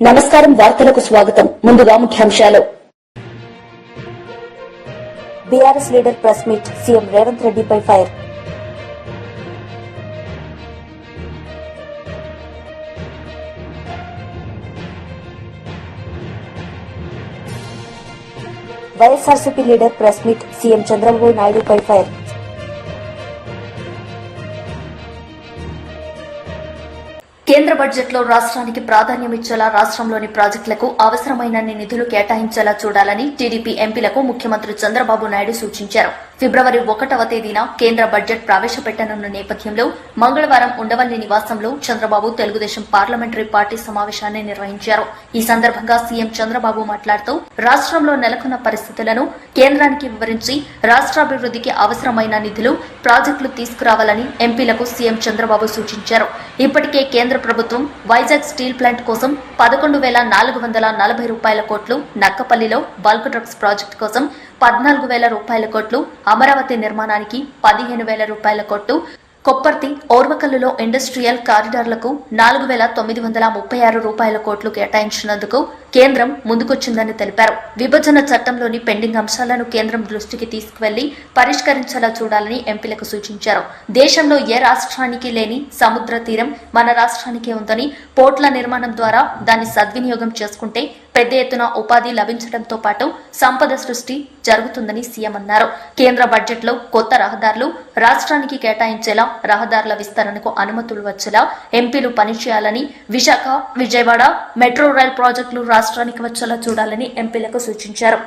నమస్కారం వార్తలకు స్వాగతం. ముందుగా ముఖ్యాంశాలు. BRS leader press meet, CM Revanth రెడ్డిపై fire. YSRCP leader press meet, CM Chandrababu నాయుడుపై ఫైర్. కేంద్ర బడ్జెట్లో రాష్ట్రానికి ప్రాధాన్యమిచ్చేలా రాష్ట్రంలోని ప్రాజెక్టులకు అవసరమైనన్ని నిధులు కేటాయించేలా చూడాలని టీడీపీ ఎంపీలకు ముఖ్యమంత్రి చంద్రబాబు నాయుడు సూచించారు. ఫిబ్రవరి 1వ తేదీన కేంద్ర బడ్జెట్ ప్రవేశపెట్టనున్న నేపథ్యంలో మంగళవారం ఉండవల్లి నివాసంలో చంద్రబాబు తెలుగుదేశం పార్లమెంటరీ పార్టీ సమావేశాన్ని నిర్వహించారు. ఈ సందర్భంగా సీఎం చంద్రబాబు మాట్లాడుతూ రాష్ట్రంలో నెలకొన్న పరిస్థితులను కేంద్రానికి వివరించి రాష్ట్రాభివృద్ధికి అవసరమైన నిధులు, ప్రాజెక్టులు తీసుకురావాలని ఎంపీలకు సీఎం చంద్రబాబు సూచించారు. ఇప్పటికే కేంద్ర ప్రభుత్వం వైజాగ్ స్టీల్ ప్లాంట్ కోసం 11,440 రూపాయల కోట్లు, నక్కపల్లిలో బల్క్ డ్రగ్స్ ప్రాజెక్టు కోసం 14,000 రూపాయల కోట్లు, అమరావతి నిర్మాణానికి 15,000 రూపాయల కోట్లు, కొప్పర్తి, ఓర్వకల్లులో ఇండస్ట్రియల్ కారిడార్లకు 4,936 రూపాయల కోట్లు కేటాయించినందుకు కేంద్రం ముందుకొచ్చిందని తెలిపారు. విభజన చట్టంలోని పెండింగ్ అంశాలను కేంద్రం దృష్టికి తీసుకువెళ్లి పరిష్కరించేలా చూడాలని ఎంపీలకు సూచించారు. దేశంలో ఏ రాష్ట్రానికి లేని సముద్ర తీరం మన రాష్ట్రానికే ఉందని, పోర్ట్ల నిర్మాణం ద్వారా దాన్ని సద్వినియోగం చేసుకుంటే పెద్ద ఎత్తున ఉపాధి లభించడంతో పాటు సంపద సృష్టి జరుగుతుందని సీఎం అన్నారు. కేంద్ర బడ్జెట్లో కొత్త రహదారులు, రాష్ట్రానికి కేటాయించేలా రహదారుల విస్తరణకు అనుమతులు వచ్చేలా ఎంపీలు పనిచేయాలని, విశాఖ, విజయవాడ మెట్రో రైల్ ప్రాజెక్టులు రాష్ట్రానికి వచ్చేలా చూడాలని ఎంపీలకు సూచించారు.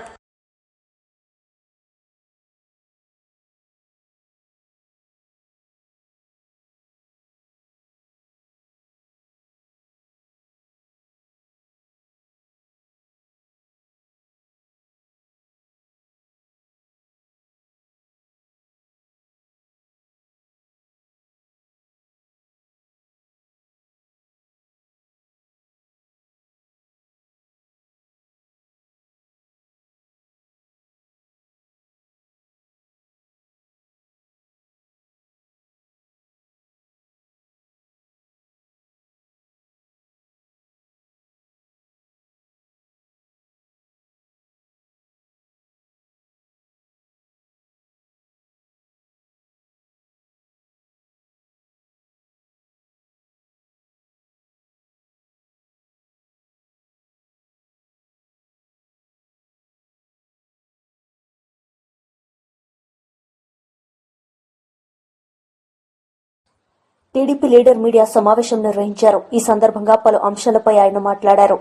టీడీపీ లీడర్ మీడియా సమావేశం నిర్వహించారు. ఈ సందర్భంగా పలు అంశాలపై ఆయన మాట్లాడారు.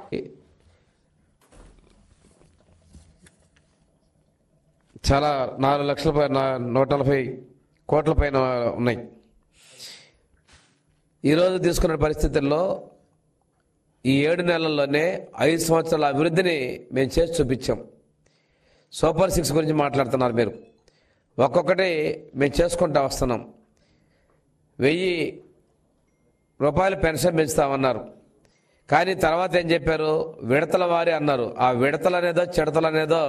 చాలా 4,140 కోట్ల పైన ఉన్నాయి. ఈరోజు తీసుకున్న పరిస్థితుల్లో ఈ 7 నెలల్లోనే 5 సంవత్సరాల అభివృద్ధిని మేము చేసి చూపించాం. సూపర్ 6 గురించి మాట్లాడుతున్నారు మీరు. ఒక్కొక్కటి మేము చేసుకుంటూ వస్తున్నాం. 1,000 రూపాయలు పెన్షన్ పెంచుతామన్నారు. కానీ తర్వాత ఏం చెప్పారు? విడతల వారి అన్నారు. ఆ విడతలనేదో చిడతలనేదో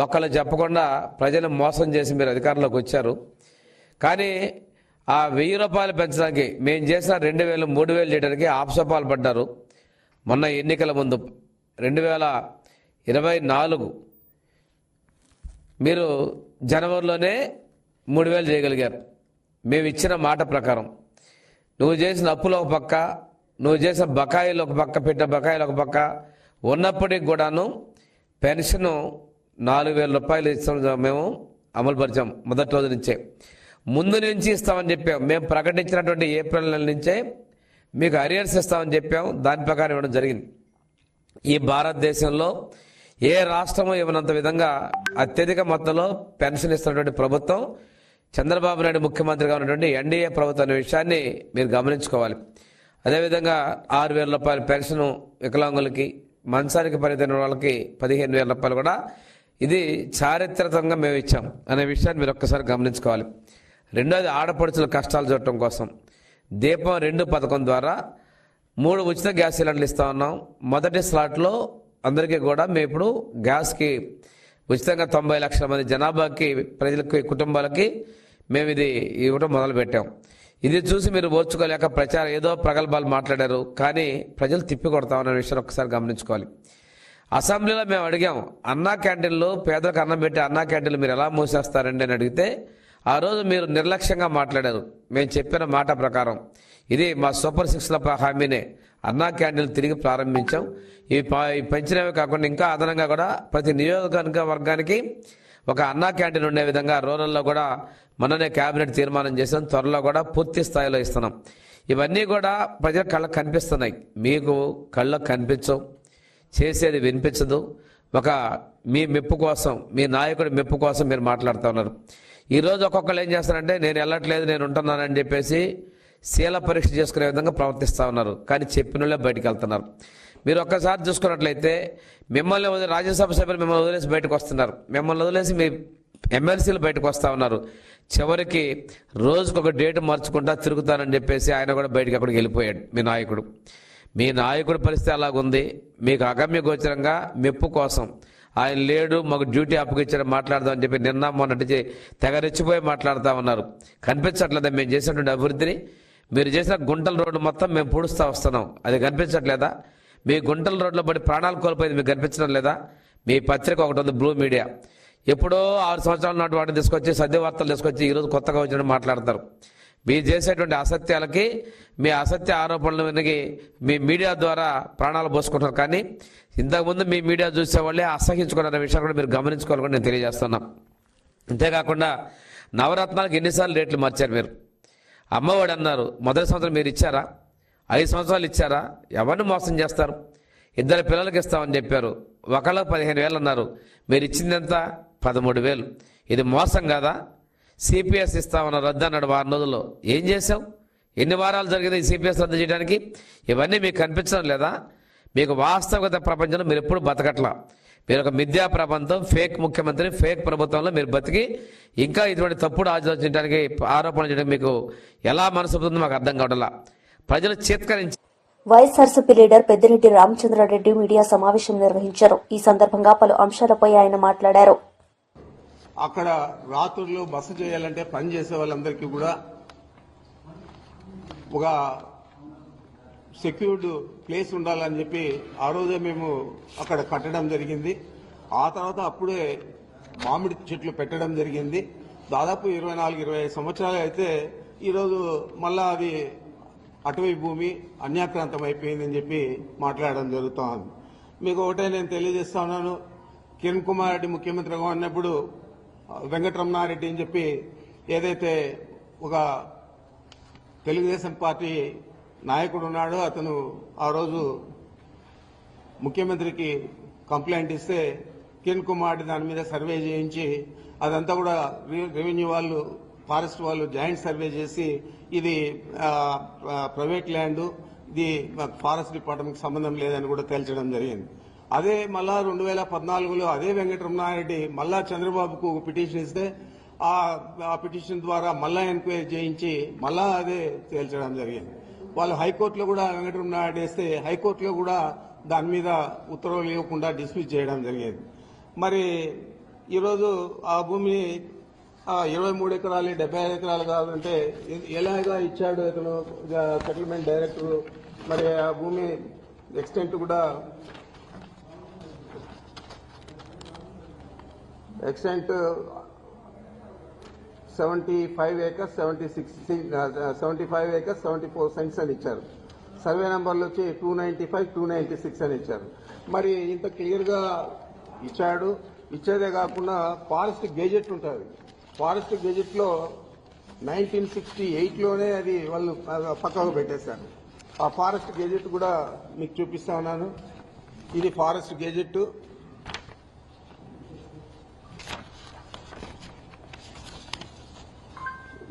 ఒక్కళ్ళు చెప్పకుండా ప్రజలను మోసం చేసి మీరు అధికారంలోకి వచ్చారు. కానీ ఆ 1,000 రూపాయలు పెంచడానికి మేము చేసిన 2,000, 3,000 చేయడానికి ఆప్సపాలు పడ్డారు. మొన్న ఎన్నికల ముందు 2024 మీరు జనవరిలోనే 3,000 చేయగలిగారు. మేము ఇచ్చిన మాట ప్రకారం. నువ్వు చేసిన అప్పులు ఒక పక్క, నువ్వు చేసిన బకాయిలు ఒక పక్క, పెట్టే బకాయిలు ఒక పక్క ఉన్నప్పటికి కూడాను పెన్షన్ 4,000 రూపాయలు ఇస్తాం. మేము అమలుపరిచాం మొదటి రోజు నుంచే. ముందు నుంచి ఇస్తామని చెప్పాం. మేము ప్రకటించినటువంటి ఏప్రిల్ నెల నుంచే మీకు అరియర్స్ ఇస్తామని చెప్పాం. దాని ప్రకారం ఇవ్వడం జరిగింది. ఈ భారతదేశంలో ఏ రాష్ట్రము ఇవ్వనంత విధంగా అత్యధిక మొత్తంలో పెన్షన్ ఇస్తున్నటువంటి ప్రభుత్వం చంద్రబాబు నాయుడు ముఖ్యమంత్రిగా ఉన్నటువంటి ఎన్డీఏ ప్రభుత్వం అనే విషయాన్ని మీరు గమనించుకోవాలి. అదేవిధంగా 6,000 రూపాయల పెన్షన్ వికలాంగులకి, మంచానికి పరిమితమైన వాళ్ళకి 15,000 రూపాయలు కూడా ఇది చారిత్రకంగా మేము ఇచ్చాం అనే విషయాన్ని మీరు ఒక్కసారి గమనించుకోవాలి. రెండోది, ఆడపడుచుల కష్టాలు చూడటం కోసం దీపం 2 పథకం ద్వారా 3 ఉచిత గ్యాస్ సిలిండర్లు ఇస్తా ఉన్నాం. మొదటి స్లాట్లో అందరికీ కూడా మేము ఇప్పుడు గ్యాస్కి ఉచితంగా 90 లక్షల మంది జనాభాకి, ప్రజలకి, కుటుంబాలకి మేము ఇది ఇవ్వడం మొదలుపెట్టాం. ఇది చూసి మీరు ఓర్చుకోలేక ప్రచారం ఏదో ప్రగల్భాలు మాట్లాడారు, కానీ ప్రజలు తిప్పి కొడతామన్న విషయాన్ని ఒక్కసారి గమనించుకోవాలి. అసెంబ్లీలో మేము అడిగాం, అన్నా క్యాంటీన్లు పేదలకు అన్నం పెట్టి అన్నా క్యాంటీన్లు మీరు ఎలా మూసేస్తారండి అని అడిగితే ఆ రోజు మీరు నిర్లక్ష్యంగా మాట్లాడారు. మేము చెప్పిన మాట ప్రకారం ఇది మా సూపర్ 6లో హామీనే. అన్నా క్యాంటీన్లు తిరిగి ప్రారంభించాం. ఇవి పెంచినవే కాకుండా ఇంకా అదనంగా కూడా ప్రతి నియోజకవర్గానికి ఒక అన్నా క్యాంటీన్ ఉండే విధంగా రూరల్లో కూడా మొన్ననే కేబినెట్ తీర్మానం చేసాం. త్వరలో కూడా పూర్తి స్థాయిలో ఇస్తున్నాం. ఇవన్నీ కూడా ప్రజల కళ్ళకు కనిపిస్తున్నాయి. మీకు కళ్ళకు కనిపించవు, చేసేది వినిపించదు. ఒక మీ మెప్పు కోసం, మీ నాయకుడి మెప్పు కోసం మీరు మాట్లాడుతూ ఉన్నారు. ఈరోజు ఒక్కొక్కరు ఏం చేస్తారంటే నేను వెళ్ళట్లేదు, నేను ఉంటున్నానని చెప్పేసి శీల పరీక్ష చేసుకునే విధంగా ప్రవర్తిస్తూ ఉన్నారు. కానీ చెప్పినోళ్ళే బయటకు వెళ్తున్నారు. మీరు ఒక్కసారి చూసుకున్నట్లయితే మిమ్మల్ని రాజ్యసభ సభ్యులు మిమ్మల్ని వదిలేసి బయటకు వస్తున్నారు, మిమ్మల్ని వదిలేసి మీ ఎమ్మెల్సీలు బయటకు వస్తూ ఉన్నారు. చివరికి రోజుకొక డేట్ మార్చుకుంటా తిరుగుతానని చెప్పేసి ఆయన కూడా బయటకు అక్కడికి వెళ్ళిపోయాడు. మీ నాయకుడి పరిస్థితి అలాగుంది. మీకు అగమ్య గోచరంగా మెప్పు కోసం ఆయన లేడు, మాకు డ్యూటీ అప్పగిచ్చాడు మాట్లాడదాం అని చెప్పి నిన్న మొన్నటి తెగరెచ్చిపోయి మాట్లాడుతూ ఉన్నారు. కనిపించట్లేదా మేము చేసినటువంటి అభివృద్ధిని? మీరు చేసిన గుంటల రోడ్డు మొత్తం మేము పూడుస్తూ వస్తున్నాం, అది కనిపించట్లేదా? మీ గుంటల రోడ్లో పడి ప్రాణాలు కోల్పోయింది మీకు కనిపించడం లేదా? మీ పత్రిక ఒకటి ఉంది, బ్లూ మీడియా. ఎప్పుడో 6 సంవత్సరాల నాటి వాటిని తీసుకొచ్చి సద్యవార్తలు తీసుకొచ్చి ఈరోజు కొత్తగా వచ్చిన మాట్లాడతారు. మీరు చేసేటువంటి అసత్యాలకి, మీ అసత్య ఆరోపణల మీదకి మీ మీడియా ద్వారా ప్రాణాలు పోసుకుంటారు. కానీ ఇంతకుముందు మీ మీడియా చూసేవాళ్ళే అసహించుకున్న విషయాన్ని కూడా మీరు గమనించుకోవాలని నేను తెలియజేస్తున్నా. అంతేకాకుండా నవరత్నాలకు ఎన్నిసార్లు రేట్లు మార్చారు మీరు? అమ్మఒడి అన్నారు, మొదటి సంవత్సరం మీరు ఇచ్చారా? 5 సంవత్సరాలు ఇచ్చారా? ఎవరిని మోసం చేస్తారు? 2 పిల్లలకి ఇస్తామని చెప్పారు, ఒకళ్ళకి 15,000 అన్నారు, మీరు ఇచ్చిందెంత? 13,000. ఇది మోసం కాదా? సిపిఎస్ ఇస్తామన్న రద్దు అన్నాడు 6 రోజుల్లో. ఏం చేసావు? ఎన్ని వారాలు జరిగింది ఈ సిపిఎస్ రద్దు చేయడానికి? ఇవన్నీ మీకు కనిపించడం లేదా? మీకు వాస్తవికత ప్రపంచంలో మీరు ఎప్పుడు బతకట్లా. మీరు ఒక మిథ్యా ప్రపంచం, ఫేక్ ముఖ్యమంత్రి, ఫేక్ ప్రభుత్వంలో మీరు బతికి ఇంకా ఇటువంటి తప్పుడు ఆలోచించడానికి, ఆరోపణలు చేయడానికి మీకు ఎలా మనసు అవుతుందో మాకు అర్థం కావట్లా. ప్రజలు చేత్కరించి వైఎస్ఆర్సీపీ లీడర్ పెద్దిరెడ్డి రామచంద్రారెడ్డి మీడియా సమావేశం నిర్వహించారు. ఈ సందర్భంగా పలు అంశాలపై ఆయన మాట్లాడారు. అక్కడ రాత్రుల్లో బస చేయాలంటే పని చేసే వాళ్ళందరికీ కూడా ఒక సెక్యూర్డ్ ప్లేస్ ఉండాలని చెప్పి ఆ రోజే మేము అక్కడ కట్టడం జరిగింది. ఆ తర్వాత అప్పుడే మామిడి చెట్లు పెట్టడం జరిగింది. దాదాపు 24-25 సంవత్సరాలు అయితే ఈరోజు మళ్ళా అది అటవీ భూమి అన్యాక్రాంతం అయిపోయిందని చెప్పి మాట్లాడడం జరుగుతూ ఉంది. మీకు ఒకటే నేను తెలియజేస్తా ఉన్నాను, కిరణ్ కుమార్ రెడ్డి ముఖ్యమంత్రిగా ఉన్నప్పుడు వెంకటరమణారెడ్డి అని చెప్పి ఏదైతే ఒక తెలుగుదేశం పార్టీ నాయకుడు ఉన్నాడో అతను ఆ రోజు ముఖ్యమంత్రికి కంప్లైంట్ ఇస్తే కిరణ్ కుమార్ రెడ్డి దాని మీద సర్వే చేయించి అదంతా కూడా రెవెన్యూ వాళ్ళు, ఫారెస్ట్ వాళ్ళు జాయింట్ సర్వే చేసి ఇది ప్రైవేట్ ల్యాండ్, ఇది ఫారెస్ట్ డిపార్ట్మెంట్కి సంబంధం లేదని కూడా తేల్చడం జరిగింది. అదే మళ్ళా 2014లో అదే వెంకటరమణారెడ్డి మళ్ళా చంద్రబాబుకు పిటిషన్ ఇస్తే ఆ పిటిషన్ ద్వారా మళ్ళా ఎంక్వైరీ చేయించి మళ్ళా అదే తేల్చడం జరిగింది. వాళ్ళు హైకోర్టులో కూడా వెంకటరమణారెడ్డి వేస్తే హైకోర్టులో కూడా దాని మీద ఉత్తర్వులు ఇవ్వకుండా డిస్మిస్ చేయడం జరిగింది. మరి ఈరోజు ఆ భూమిని 23 ఎకరాలు 75 ఎకరాలు కావాలంటే ఎలాగా ఇచ్చాడు ఇతను సెటిల్మెంట్ డైరెక్టర్. మరి ఆ భూమి ఎక్స్టెంట్ కూడా 75 acres 74 సెంట్స్ అని ఇచ్చారు. సర్వే నంబర్లు వచ్చి 295, 296 అని ఇచ్చారు. మరి ఇంత క్లియర్ గా ఇచ్చాడు. ఇచ్చేదే కాకుండా ఫారెస్ట్ గెజెట్ ఉంటుంది. ఫారెస్ట్ గెజెట్ లో 1968లోనే అది వాళ్ళు పక్కకు పెట్టేశారు. ఆ ఫారెస్ట్ గెజెట్ కూడా మీకు చూపిస్తా ఉన్నాను. ఇది ఫారెస్ట్ గెజెట్.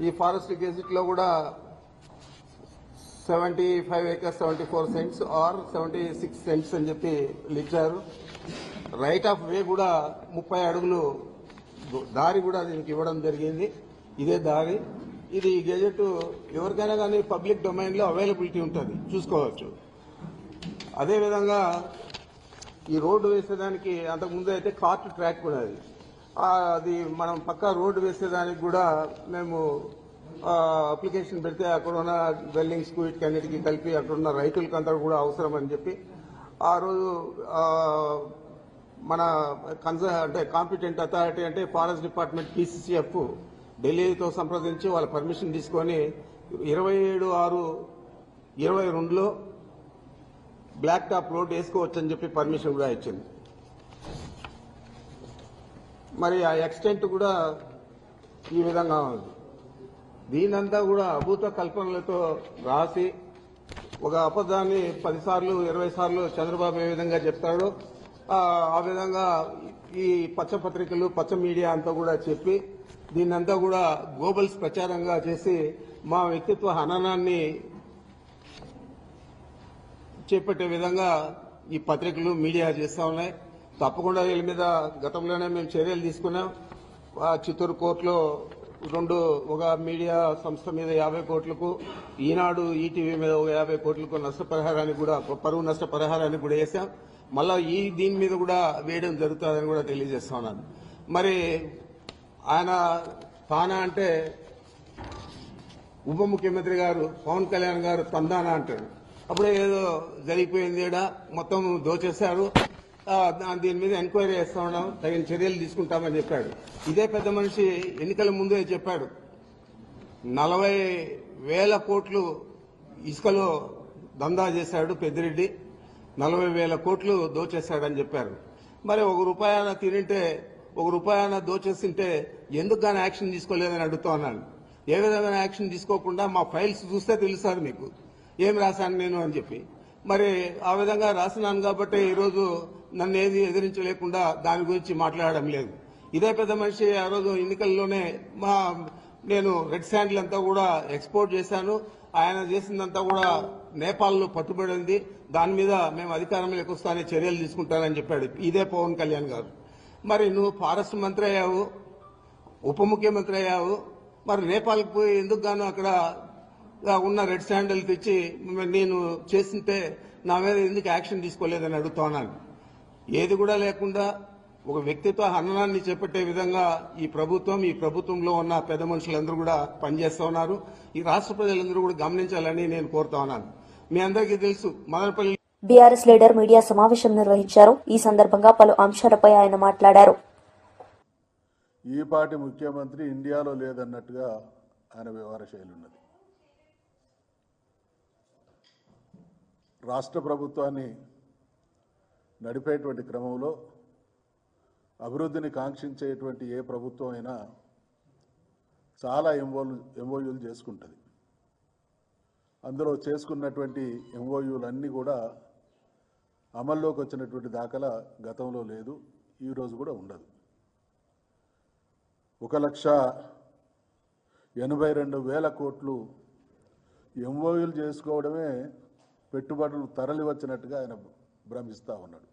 ఈ ఫారెస్ట్ గెజెట్ లో కూడా 75 acres 74 cents ఆర్ 76 cents అని చెప్పి ఇచ్చారు. రైట్ ఆఫ్ వే కూడా 30 అడుగులు దారి కూడా దీనికి ఇవ్వడం జరిగింది. ఇదే దారి. ఇది గెజెట్ ఎవరికైనా కానీ పబ్లిక్ డొమైన్ లో అవైలబిలిటీ ఉంటుంది, చూసుకోవచ్చు. అదేవిధంగా ఈ రోడ్డు వేసేదానికి అంతకుముందు అయితే కార్ట్ ట్రాక్ కూడా అది మనం పక్కా రోడ్డు వేసేదానికి కూడా మేము అప్లికేషన్ పెడితే అక్కడ ఉన్న డ్వెల్లింగ్స్ కు వీటికన్నిటికీ కలిపి అక్కడ ఉన్న రైతులకంతా కూడా అవసరం అని చెప్పి ఆ రోజు మన అంటే కాంపిటెంట్ అథారిటీ అంటే ఫారెస్ట్ డిపార్ట్మెంట్ PCCF ఢిల్లీతో సంప్రదించి వాళ్ళ పర్మిషన్ తీసుకొని 27/6/22లో బ్లాక్ టాప్ రోడ్ వేసుకోవచ్చని చెప్పి పర్మిషన్ కూడా ఇచ్చింది. మరి ఆ ఎక్స్టెంట్ కూడా ఈ విధంగా ఉంది. దీనంతా కూడా అభూత కల్పనలతో రాసి ఒక అబద్ధాన్ని 10 సార్లు 20 సార్లు చంద్రబాబు ఏ విధంగా చెప్తాడో ఆ విధంగా ఈ పచ్చ పత్రికలు పచ్చ మీడియా అంతా కూడా చెప్పి దీన్నంతా కూడా గ్లోబల్స్ ప్రచారంగా చేసి మా వ్యక్తిత్వ హననాన్ని చేపట్టే విధంగా ఈ పత్రికలు మీడియా చేస్తా ఉన్నాయి. తప్పకుండా వీళ్ళ మీద గతంలోనే మేము చర్యలు తీసుకున్నాం. చిత్తూరు కోర్టులో ఒక మీడియా సంస్థ మీద 50 కోట్లకు, ఈనాడు ఈటీవీ మీద ఒక 50 కోట్లకు నష్టపరిహారానికి కూడా పరువు నష్టపరిహారానికి కూడా వేశాం. మళ్ళా దీని మీద కూడా వేయడం జరుగుతుందని కూడా తెలియజేస్తా ఉన్నాను. మరి ఆయన తానా అంటే ఉప ముఖ్యమంత్రి గారు పవన్ కళ్యాణ్ గారు తందానా అంటాడు. అప్పుడే ఏదో జరిగిపోయింది, మొత్తం దోచేశారు, దీని మీద ఎంక్వైరీ చేస్తా ఉన్నాం, తగిన చర్యలు తీసుకుంటామని చెప్పాడు. ఇదే పెద్ద మనిషి ఎన్నికల ముందే చెప్పాడు 40,000 కోట్లు ఇసుకలో దందా చేశాడు పెద్దిరెడ్డి, 40,000 కోట్లు దోచేశాడని చెప్పారు. మరి ₹1 తినింటే ₹1 దోచేస్తుంటే ఎందుకు గానీ యాక్షన్ తీసుకోలేదని అడుగుతా ఉన్నాను. ఏ విధమైన యాక్షన్ తీసుకోకుండా మా ఫైల్స్ చూస్తే తెలుస్తుంది మీకు ఏం రాశాను నేను అని చెప్పి. మరి ఆ విధంగా రాసినాను కాబట్టి ఈరోజు నన్ను ఏది ఎదిరించలేకుండా దాని గురించి మాట్లాడడం లేదు. ఇదే పెద్ద మనిషి ఆ రోజు ఎన్నికల్లోనే నేను రెడ్ శాండిల్ అంతా కూడా ఎక్స్పోర్ట్ చేశాను, ఆయన చేసిందంతా కూడా నేపాల్లో పట్టుబడింది, దాని మీద మేము అధికారంలోకి వస్తానే చర్యలు తీసుకుంటానని చెప్పాడు ఇదే పవన్ కళ్యాణ్ గారు. మరి నువ్వు ఫారెస్ట్ మంత్రి అయ్యావు, ఉప ముఖ్యమంత్రి అయ్యావు, మరి నేపాల్కి పోయి ఎందుకు గాను అక్కడ ఉన్న రెడ్ శాండిల్ తెచ్చి నేను చేస్తుంటే నా మీద ఎందుకు యాక్షన్ తీసుకోలేదని అడుగుతా ఉన్నాను. ఏది కూడా లేకుండా ఒక వ్యక్తిత్వ హననాన్ని చేపట్టే విధంగా ఈ ప్రభుత్వంలో ఉన్న పెద్ద మనుషులందరూ కూడా పనిచేస్తా ఉన్నారు. ఈ రాష్ట్ర ప్రజలందరూ కూడా గమనించాలని నేను కోరుతా ఉన్నాను. మీ అందరికీ తెలుసు మదనపల్లి బీఆర్ఎస్ లీడర్ మీడియా సమావేశం నిర్వహించారు. ఈ సందర్భంగా పలు అంశాలపై ఆయన మాట్లాడారు. ఈ పార్టీ ముఖ్యమంత్రి ఇండియాలో లేదన్నట్టుగా ఆయన వ్యవహార శైలి ఉన్నది. రాష్ట్ర ప్రభుత్వాన్ని నడిపేటువంటి క్రమంలో అభివృద్ధిని కాంక్షించేటువంటి ఏ ప్రభుత్వం అయినా చాలా ఎంఓయూలు చేసుకుంటుంది. అందులో చేసుకున్నటువంటి ఎంఓయూలన్నీ కూడా అమల్లోకి వచ్చినటువంటి దాఖలా గతంలో లేదు, ఈరోజు కూడా ఉండదు. 1,82,000 కోట్లు ఎంఓయూలు చేసుకోవడమే పెట్టుబడులు తరలి వచ్చినట్టుగా ఆయన భ్రమిస్తూ ఉన్నాడు.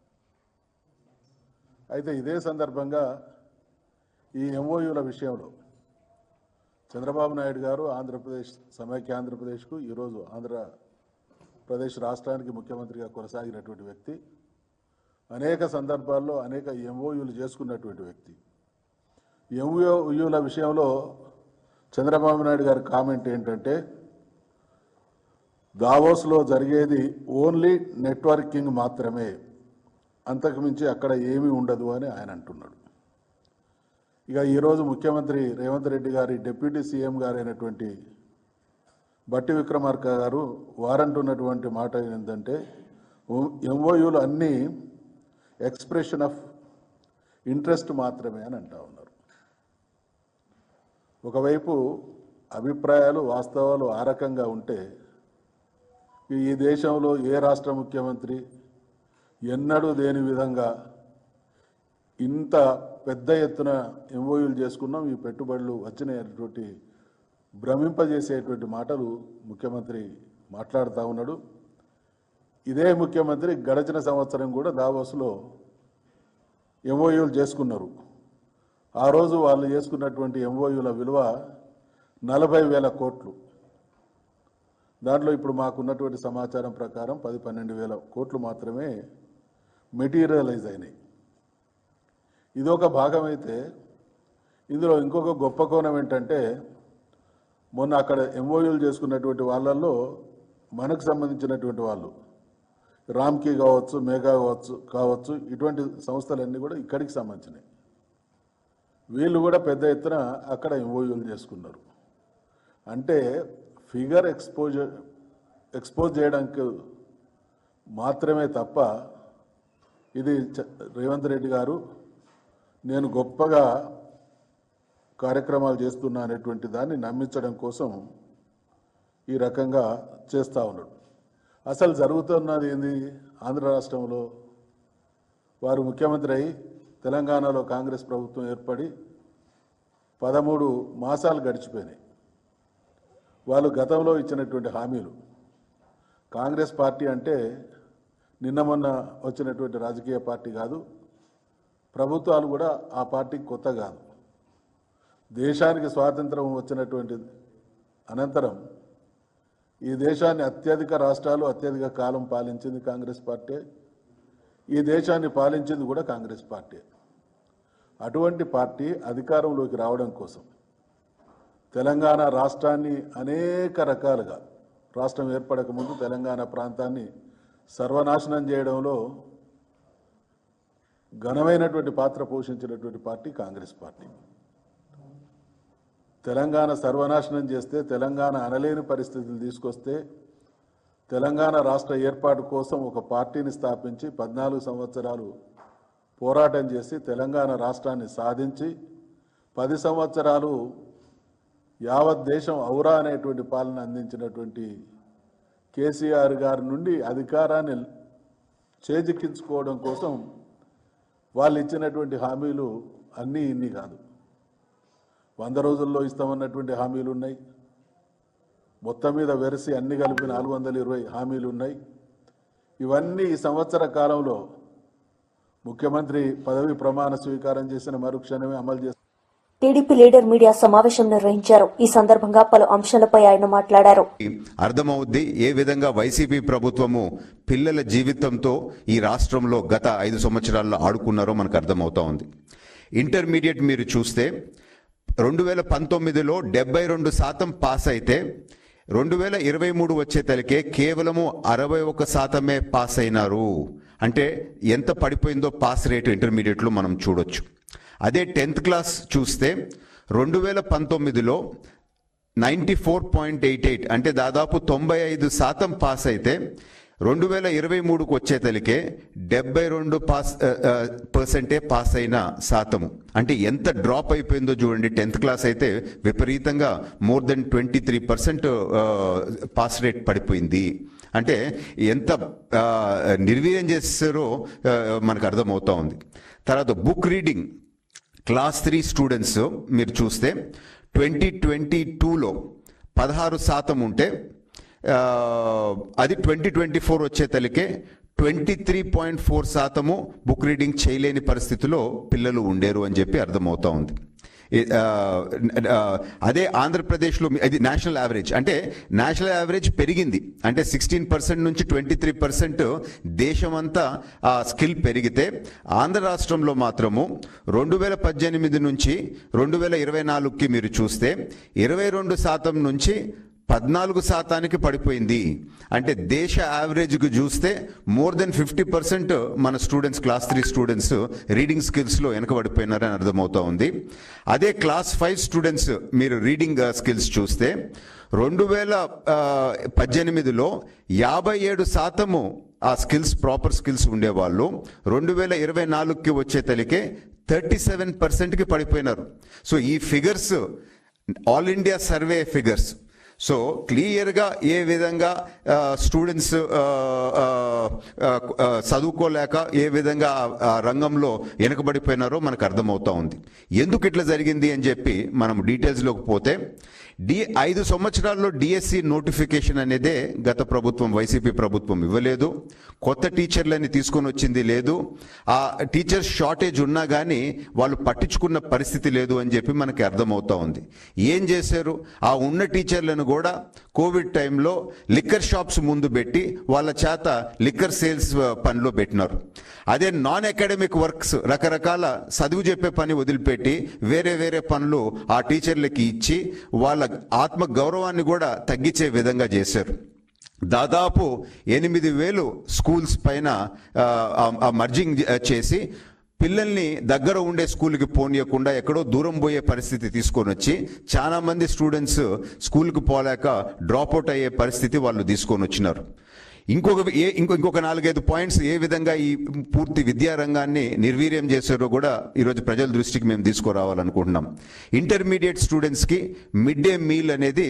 అయితే ఇదే సందర్భంగా ఈ ఎంఓయూల విషయంలో చంద్రబాబు నాయుడు గారు సమైక్య ఆంధ్రప్రదేశ్కు ఈరోజు ఆంధ్రప్రదేశ్ రాష్ట్రానికి ముఖ్యమంత్రిగా కొనసాగినటువంటి వ్యక్తి, అనేక సందర్భాల్లో అనేక ఎంఓయూలు చేసుకున్నటువంటి వ్యక్తి. ఎంఓయూల విషయంలో చంద్రబాబు నాయుడు గారి కామెంట్ ఏంటంటే, దావోస్లో జరిగేది ఓన్లీ నెట్వర్కింగ్ మాత్రమే, అంతకుమించి అక్కడ ఏమీ ఉండదు అని ఆయన అంటున్నాడు. ఇక ఈరోజు ముఖ్యమంత్రి రేవంత్ రెడ్డి గారి డిప్యూటీ సీఎం గారైనటువంటి బట్టి విక్రమార్క గారు వారంటున్నటువంటి మాట ఏంటంటే, ఎంఓయూలు అన్నీ ఎక్స్ప్రెషన్ ఆఫ్ ఇంట్రెస్ట్ మాత్రమే అని అంటా ఉన్నారు. ఒకవైపు అభిప్రాయాలు వాస్తవాలు ఆ రకంగా ఉంటే, ఈ దేశంలో ఏ రాష్ట్ర ముఖ్యమంత్రి ఎన్నడూ దేని విధంగా ఇంత పెద్ద ఎత్తున ఎంఓయూలు చేసుకున్నాం, ఈ పెట్టుబడులు వచ్చినటువంటి భ్రమింపజేసేటువంటి మాటలు ముఖ్యమంత్రి మాట్లాడుతూ ఉన్నాడు. ఇదే ముఖ్యమంత్రి గడిచిన సంవత్సరం కూడా దావోస్లో ఎంఓయూలు చేసుకున్నారు. ఆ రోజు వాళ్ళు చేసుకున్నటువంటి ఎంఓయూల విలువ 40,000 కోట్లు. దాంట్లో ఇప్పుడు మాకున్నటువంటి సమాచారం ప్రకారం 10-12,000 కోట్లు మాత్రమే మెటీరియలైజ్ అయినాయి. ఇదొక భాగం అయితే, ఇందులో ఇంకొక గొప్ప కోణం ఏంటంటే, మొన్న అక్కడ ఎంఓయూలు చేసుకున్నటువంటి వాళ్ళల్లో మనకు సంబంధించినటువంటి వాళ్ళు రామ్కి కావచ్చు, మేఘా కావచ్చు ఇటువంటి సంస్థలన్నీ కూడా ఇక్కడికి సంబంధించినవి. వీళ్ళు కూడా పెద్ద ఎత్తున అక్కడ ఎంఓయూలు చేసుకున్నారు. అంటే ఫిగర్ ఎక్స్పోజ్ చేయడానికి మాత్రమే తప్ప ఇది రేవంత్ రెడ్డి గారు నేను గొప్పగా కార్యక్రమాలు చేస్తున్నా అనేటువంటి దాన్ని నమ్మించడం కోసం ఈ రకంగా చేస్తూ ఉన్నాడు. అసలు జరుగుతున్నది ఏంది? ఆంధ్ర రాష్ట్రంలో వారు ముఖ్యమంత్రి అయి తెలంగాణలో కాంగ్రెస్ ప్రభుత్వం ఏర్పడి 13 మాసాలు గడిచిపోయినాయి. వాళ్ళు గతంలో ఇచ్చినటువంటి హామీలు, కాంగ్రెస్ పార్టీ అంటే నిన్న మొన్న వచ్చినటువంటి రాజకీయ పార్టీ కాదు, ప్రభుత్వాలు కూడా ఆ పార్టీకి కొత్త కాదు. దేశానికి స్వాతంత్రం వచ్చినటువంటి అనంతరం ఈ దేశాన్ని అత్యధిక రాష్ట్రాలు అత్యధిక కాలం పాలించింది కాంగ్రెస్ పార్టీ. ఈ దేశాన్ని పాలించింది కూడా కాంగ్రెస్ పార్టీ. అటువంటి పార్టీ అధికారంలోకి రావడం కోసం తెలంగాణ రాష్ట్రాన్ని అనేక రకాలుగా, రాష్ట్రం ఏర్పడక ముందు తెలంగాణ ప్రాంతాన్ని సర్వనాశనం చేయడంలో ఘనమైనటువంటి పాత్ర పోషించినటువంటి పార్టీ కాంగ్రెస్ పార్టీ. తెలంగాణ సర్వనాశనం చేస్తే, తెలంగాణ అనలేని పరిస్థితులు తీసుకొస్తే, తెలంగాణ రాష్ట్ర ఏర్పాటు కోసం ఒక పార్టీని స్థాపించి 14 సంవత్సరాలు పోరాటం చేసి తెలంగాణ రాష్ట్రాన్ని సాధించి 10 సంవత్సరాలు యావత్ దేశం ఔరా అనేటువంటి పాలన అందించినటువంటి కేసీఆర్ గారి నుండి అధికారాన్ని చేజిక్కించుకోవడం కోసం వాళ్ళు ఇచ్చినటువంటి హామీలు అన్నీ ఇన్ని కాదు. 100 రోజుల్లో ఇస్తామన్నటువంటి హామీలు ఉన్నాయి. మొత్తం మీద వెరసి అన్ని కలిపి 420 హామీలు ఉన్నాయి. ఇవన్నీ ఈ సంవత్సర కాలంలో ముఖ్యమంత్రి పదవి ప్రమాణ స్వీకారం చేసిన మరుక్షణమే అమలు చేస్తారు. టీడీపీ లీడర్ మీడియా సమావేశం నిర్వహించారు. ఈ సందర్భంగా పలు అంశాలపై ఆయన మాట్లాడారు. అర్థమవుద్ది ఏ విధంగా వైసీపీ ప్రభుత్వము పిల్లల జీవితంతో ఈ రాష్ట్రంలో గత 5 సంవత్సరాల్లో ఆడుకున్నారో మనకు అర్థమవుతా ఉంది. ఇంటర్మీడియట్ మీరు చూస్తే 2019లో 72% పాస్ అయితే 2023 వచ్చేతలకే కేవలము 61% పాస్ అయినారు. అంటే ఎంత పడిపోయిందో పాస్ రేటు ఇంటర్మీడియట్లో మనం చూడొచ్చు. అదే 10th క్లాస్ చూస్తే 2019లో 94.88 అంటే దాదాపు 95% పాస్ అయితే 2023కు వచ్చేతలికే 72% పాస్ అయిన శాతము. అంటే ఎంత డ్రాప్ అయిపోయిందో చూడండి. 10th క్లాస్ అయితే విపరీతంగా మోర్ దెన్ 23% పాస్ రేట్ పడిపోయింది. అంటే ఎంత నిర్వీర్యం చేస్తారో మనకు అర్థమవుతా ఉంది. తర్వాత బుక్ రీడింగ్ క్లాస్ 3 స్టూడెంట్స్ మీరు చూస్తే 2022లో 16% ఉంటే అది 2024 వచ్చేతలికే 23.4% బుక్ రీడింగ్ చేయలేని పరిస్థితిలో పిల్లలు ఉండేరు అని చెప్పి అర్థమవుతా ఉంది. అదే ఆంధ్రప్రదేశ్లో అది నేషనల్ యావరేజ్. అంటే నేషనల్ యావరేజ్ పెరిగింది. అంటే 16% నుంచి 23% దేశమంతా ఆ స్కిల్ పెరిగితే ఆంధ్ర రాష్ట్రంలో మాత్రము 2018 నుంచి 2024కి మీరు చూస్తే 22% నుంచి 14% పడిపోయింది. అంటే దేశ యావరేజ్కి చూస్తే మోర్ దెన్ 50% మన స్టూడెంట్స్ క్లాస్ 3 స్టూడెంట్స్ రీడింగ్ స్కిల్స్లో వెనకబడిపోయినారని అర్థమవుతా ఉంది. అదే క్లాస్ 5 స్టూడెంట్స్ మీరు రీడింగ్ స్కిల్స్ చూస్తే 2018లో 57% ఆ స్కిల్స్ ప్రాపర్ స్కిల్స్ ఉండేవాళ్ళు 2024కి వచ్చేతలికే 37%కి పడిపోయినారు. సో ఈ figures all India survey figures. So క్లియర్గా ఏ విధంగా స్టూడెంట్స్ చదువుకోలేక ఏ విధంగా రంగంలో వెనుకబడిపోయినారో మనకు అర్థమవుతా ఉంది. ఎందుకు ఇట్లా జరిగింది అని చెప్పి మనం డీటెయిల్స్లోకి పోతే 5 సంవత్సరాల్లో డిఎస్సి నోటిఫికేషన్ అనేదే గత ప్రభుత్వం వైసీపీ ప్రభుత్వం ఇవ్వలేదు. కొత్త టీచర్లని తీసుకొని వచ్చింది లేదు. ఆ టీచర్స్ షార్టేజ్ ఉన్నా కానీ వాళ్ళు పట్టించుకున్న పరిస్థితి లేదు అని చెప్పి మనకి అర్థమవుతా ఉంది. ఏం చేశారు? ఆ ఉన్న టీచర్లను కూడా కోవిడ్ టైంలో లిక్కర్ షాప్స్ ముందు పెట్టి వాళ్ళ చేత లిక్కర్ సేల్స్ పనిలో పెట్టినారు. అదే నాన్ అకాడమిక్ వర్క్స్ రకరకాల చదువు చెప్పే పని వదిలిపెట్టి వేరే వేరే పనులు ఆ టీచర్లకి ఇచ్చి వాళ్ళ ఆత్మ గౌరవాన్ని కూడా తగ్గించే విధంగా చేశారు. దాదాపు 8,000 స్కూల్స్ పైన మర్జింగ్ చేసి పిల్లల్ని దగ్గర ఉండే స్కూల్కి పోనీయకుండా ఎక్కడో దూరం పోయే పరిస్థితి తీసుకొని వచ్చి చాలా మంది స్టూడెంట్స్ స్కూల్కి పోలేక డ్రాప్అవుట్ అయ్యే పరిస్థితి వాళ్ళు తీసుకొని వచ్చినారు. ఇంకొక 4-5 పాయింట్స్ ఏ విధంగా ఈ పూర్తి విద్యారంగాన్ని నిర్వీర్యం చేశారో కూడా ఈరోజు ప్రజల దృష్టికి మేము తీసుకురావాలనుకుంటున్నాం. ఇంటర్మీడియట్ స్టూడెంట్స్కి మిడ్ డే మీల్ అనేది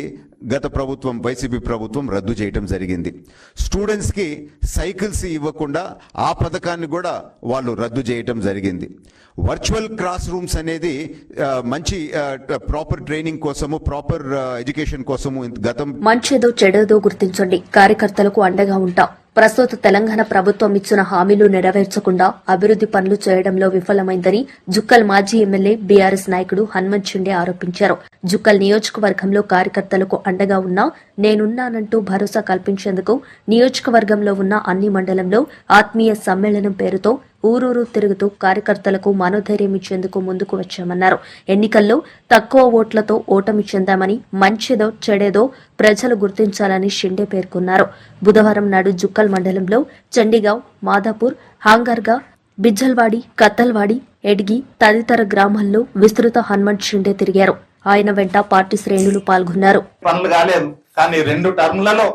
గత ప్రభుత్వం వైసీపీ ప్రభుత్వం రద్దు చేయడం జరిగింది. స్టూడెంట్స్కి సైకిల్స్ ఇవ్వకుండా ఆ పథకాన్ని కూడా వాళ్ళు రద్దు చేయటం జరిగింది. వర్చువల్ క్లాస్ రూమ్స్ అనేది మంచి ప్రాపర్ ట్రైనింగ్ కోసము ప్రాపర్ ఎడ్యుకేషన్ కోసము గతం మంచేదో చెడేదో గుర్తించండి, కార్యకర్తలకు అండగా ఉంటాం. ప్రస్తుత తెలంగాణ ప్రభుత్వం ఇచ్చిన హామీలు నెరవేర్చకుండా అభివృద్ది పనులు చేయడంలో విఫలమైందని జుక్కల్ మాజీ ఎమ్మెల్యే బీఆర్ఎస్ నాయకుడు హనుమంత్ షిండే ఆరోపించారు. జుక్కల్ నియోజకవర్గంలో కార్యకర్తలకు అండగా ఉన్నా నేనున్నానంటూ భరోసా కల్పించేందుకు నియోజకవర్గంలో ఉన్న అన్ని మండలంలో ఆత్మీయ సమ్మేళనం పేరుతో ఊరూరు తిరుగుతూ కార్యకర్తలకు మనోధైర్యం ఇచ్చేందుకు ముందుకు వచ్చామన్నారు. ఎన్నికల్లో తక్కువ ఓట్లతో ఓటమి చెందామని మంచిదో చెడేదో ప్రజలు గుర్తించాలని షిండే పేర్కొన్నారు. బుధవారం నాడు జుక్కల్ మండలంలో చండీగావ్, మాదాపూర్, హాంగర్గా, బిజ్జల్వాడి, కత్తల్వాడి, ఎడ్గి తదితర గ్రామాల్లో విస్తృత హనుమంత్ షిండే తిరిగారు. ఆయన వెంట పార్టీ శ్రేణులు పాల్గొన్నారు. పనులు కాలేదు, కానీ 2 టర్ములలో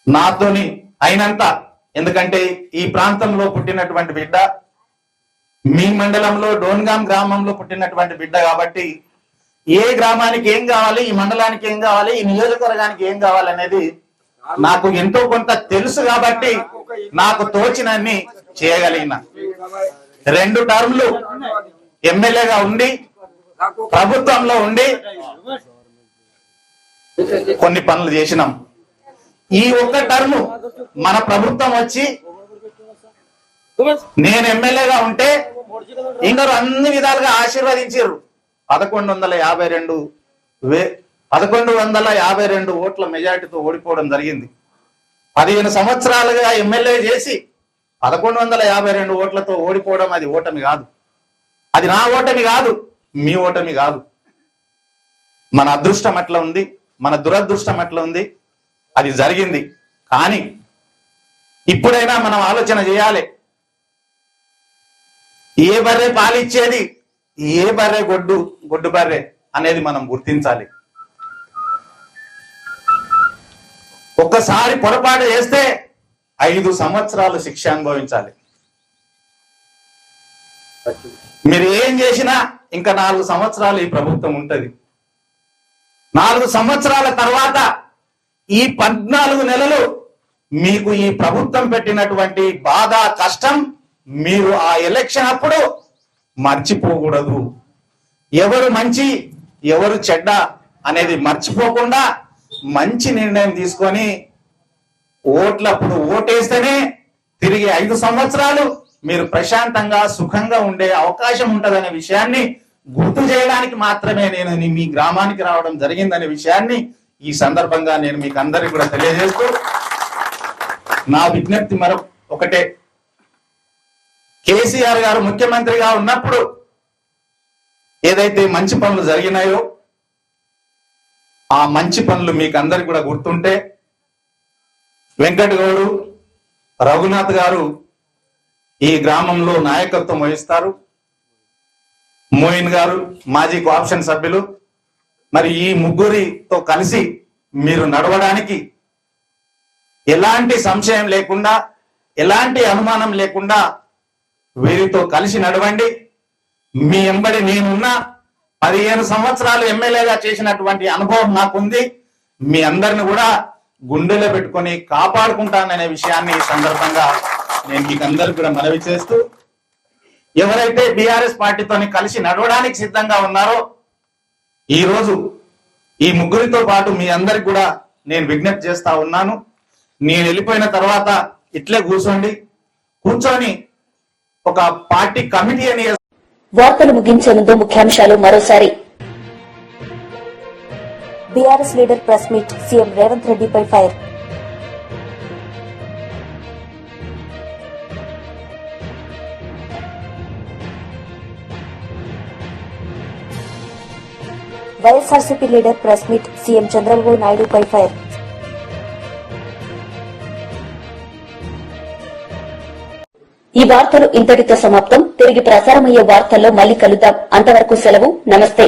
నాతోని అయినంత, ఎందుకంటే ఈ ప్రాంతంలో పుట్టినటువంటి బిడ్డ, మీ మండలంలో డోన్గాం గ్రామంలో పుట్టినటువంటి బిడ్డ కాబట్టి ఏ గ్రామానికి ఏం కావాలి, ఈ మండలానికి ఏం కావాలి, ఈ నియోజకవర్గానికి ఏం కావాలి అనేది నాకు ఎంతో కొంత తెలుసు కాబట్టి నాకు తోచినన్ని చేయగలిగిన. 2 టర్ములు ఎమ్మెల్యేగా ఉండి ప్రభుత్వంలో ఉండి కొన్ని పనులు చేసినాం. ఈ ఒక్క టర్ము మన ప్రభుత్వం వచ్చి నేను ఎమ్మెల్యేగా ఉంటే ఇందరూ అన్ని విధాలుగా ఆశీర్వదించారు. 1152 ఓట్ల మెజార్టీతో ఓడిపోవడం జరిగింది. 15 సంవత్సరాలుగా ఎమ్మెల్యే చేసి 1152 ఓట్లతో ఓడిపోవడం అది ఓటమి కాదు. అది నా ఓటమి కాదు, మీ ఓటమి కాదు. మన అదృష్టం అట్లా ఉంది, మన దురదృష్టం అట్లా ఉంది. అది జరిగింది. కానీ ఇప్పుడైనా మనం ఆలోచన చేయాలి. ఏ బర్రె పాలిచ్చేది, ఏ బర్రె గొడ్డు బర్రె అనేది మనం గుర్తించాలి. ఒక్కసారి పొరపాటు చేస్తే 5 సంవత్సరాలు శిక్ష అనుభవించాలి. మీరు ఏం చేసినా ఇంకా 4 సంవత్సరాలు ఈ ప్రభుత్వం ఉంటది. 4 సంవత్సరాల తర్వాత ఈ 14 నెలలు మీకు ఈ ప్రభుత్వం పెట్టినటువంటి బాధ, కష్టం మీరు ఆ ఎలక్షన్ అప్పుడు మర్చిపోకూడదు. ఎవరు మంచి ఎవరు చెడ్డ అనేది మర్చిపోకుండా మంచి నిర్ణయం తీసుకొని ఓట్లప్పుడు ఓటేస్తేనే తిరిగి 5 సంవత్సరాలు మీరు ప్రశాంతంగా సుఖంగా ఉండే అవకాశం ఉంటదనే విషయాన్ని గుర్తు చేయడానికి మాత్రమే నేను మీ గ్రామానికి రావడం జరిగిందనే విషయాన్ని ఈ సందర్భంగా నేను మీకు అందరికి కూడా తెలియజేస్తూ, నా విజ్ఞప్తి ఒకటే, కేసీఆర్ గారు ముఖ్యమంత్రిగా ఉన్నప్పుడు ఏదైతే మంచి పనులు జరిగినాయో ఆ మంచి పనులు మీకు అందరికి కూడా గుర్తుంటే, వెంకట్ గౌడు, రఘునాథ్ గారు ఈ గ్రామంలో నాయకత్వం వహిస్తారు. మోయిన్ గారు మాజీ కోఆప్షన్ సభ్యులు. మరి ఈ ముగ్గురితో కలిసి మీరు నడవడానికి ఎలాంటి సంశయం లేకుండా, ఎలాంటి అనుమానం లేకుండా వీరితో కలిసి నడవండి. మీ ఎంబడి నేనున్నా. 15 సంవత్సరాలు ఎమ్మెల్యేగా చేసినటువంటి అనుభవం నాకుంది. మీ అందరిని కూడా గుండెలో పెట్టుకొని కాపాడుకుంటాననే విషయాన్ని ఈ సందర్భంగా నేను మీకు అందరికి కూడా మనవి చేస్తూ, ఎవరైతే బీఆర్ఎస్ పార్టీతో కలిసి నడవడానికి సిద్ధంగా ఉన్నారో ఈ రోజు ఈ ముగ్గురితో పాటు మీ అందరికి కూడా నేను విజ్ఞప్తి చేస్తా ఉన్నాను. నేను వెళ్ళిపోయిన తర్వాత ఇట్లే కూర్చొని ఒక పార్టీ కమిటీ అని. వార్తలు ముగించే ముందు ముఖ్యాంశాలు మరోసారి. BRS leader press meet, CM Revanth రెడ్డిపై fire. YSRCP leader press meet CM Chandrababu నాయుడుపై ఫైర్. ఈ వార్తలు ఇంతటితో సమాప్తం. తిరిగి ప్రసారమయ్యే వార్తల్లో మళ్లీ కలుద్దాం. అంతవరకు సెలవు. నమస్తే.